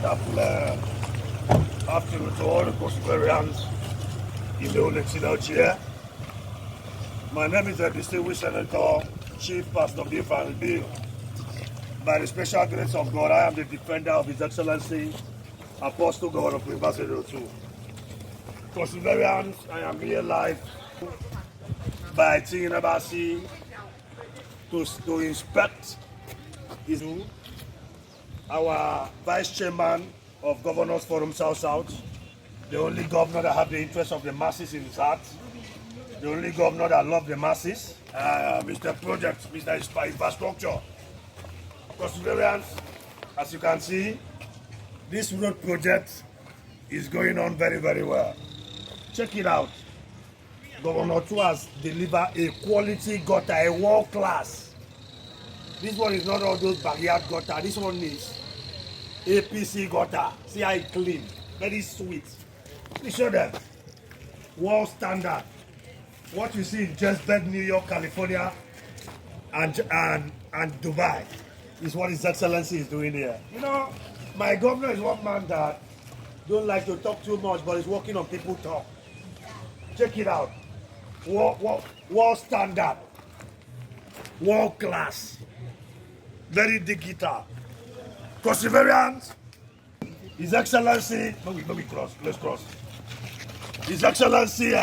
wonderful afternoon to all the Constituents in the Olexina chair. My name is the distinguished Senator, Chief Pastor Bill. By the special grace of God, I am the defender of His Excellency, Apostle God of Basset Edet Otu. Constituents, I am here live by Team Embassy to inspect our Vice Chairman of Governors Forum South, the only governor that has the interest of the masses in his heart, the only governor that loves the masses, Mr. Project, Mr. Infrastructure. Constituents, as you can see, this road project is going on very, very well. Check it out. Governor Otu has delivered a quality gutter, a world class. This one is not all those backyard gutter. This one is APC gutter. See how it clean, very sweet. Let me show them. World standard. What you see in Just Bed, New York, California, and Dubai is what His Excellency is doing here. You know, my governor is one man that don't like to talk too much, but is working on people talk. Check it out. World standard. World class. Very digital. Perseverance. His Excellency. Let's cross. His Excellency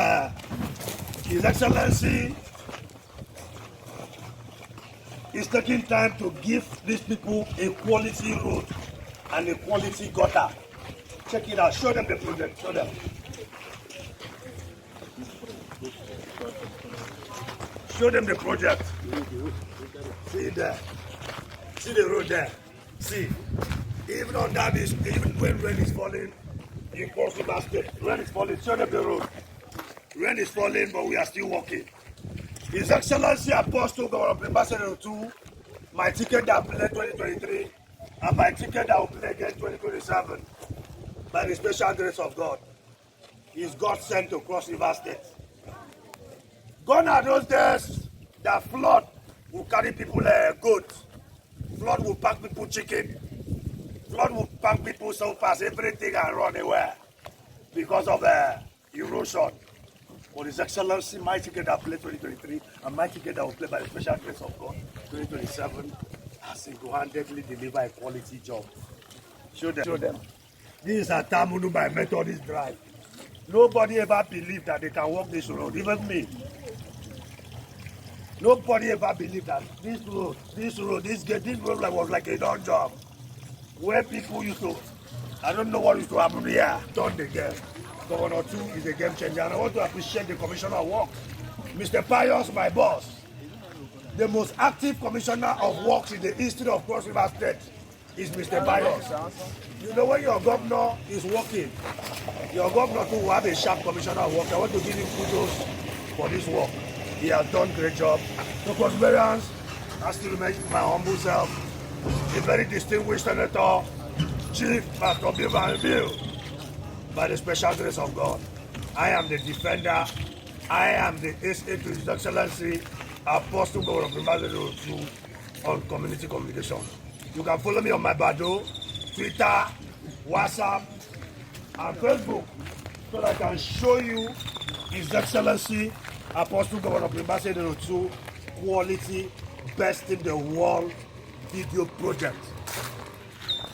is taking time to give these people a quality road and a quality gutter. Check it out. Show them the project. Show them. Show them the project. See there. See the road there. See. Even on that, even when rain is falling, you cross the basket. Rain is falling. Show them the road. Rain is falling, but we are still walking. His Excellency Apostle God of Basset Edet Otu, my ticket that will play 2023, and my ticket that will play again 2027, by the special grace of God, is God sent to cross River State. Gone are those days that flood will carry people goats. Flood will pack people chicken. Flood will pack people so fast, everything and run away because of erosion. For His Excellency, my ticket that play 2023 and my ticket that will play by the special grace of God 2027 has single-handedly deliver a quality job. Show them. This is a Tamunu by Methodist Drive. Nobody ever believed that they can walk this road, even me. Nobody ever believed that this road was like a done job. Where people used to, I don't know what used to happen here, done the game. Governor Otu is a game changer, and I want to appreciate the Commissioner of Works, Mr. Pius, my boss, the most active Commissioner of Works in the history of Cross River State is Mr. Pius. You know, when your governor is working, your governor too will have a sharp Commissioner of Works. I want to give him kudos for this work. He has done a great job. So, perseverance, I still remain my humble self, a very distinguished Senator, Chief Pastor Bill. By the special grace of God, I am the defender. I am the SA to His Excellency, Apostle God of Basset Edet Otu on community communication. You can follow me on my Bado, Twitter, WhatsApp, and Facebook, so that I can show you His Excellency, Apostle God of Basset Edet Otu quality, best in the world video project.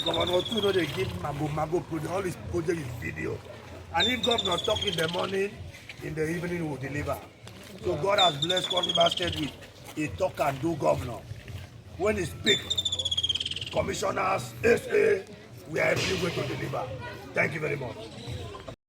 Governor Otu know they give Mago project, all his project is video. And if Governor talk in the morning, in the evening he will deliver. So God has blessed Cross River State with a talk and do governor. When he speak, commissioners, SA, we are able to deliver. Thank you very much.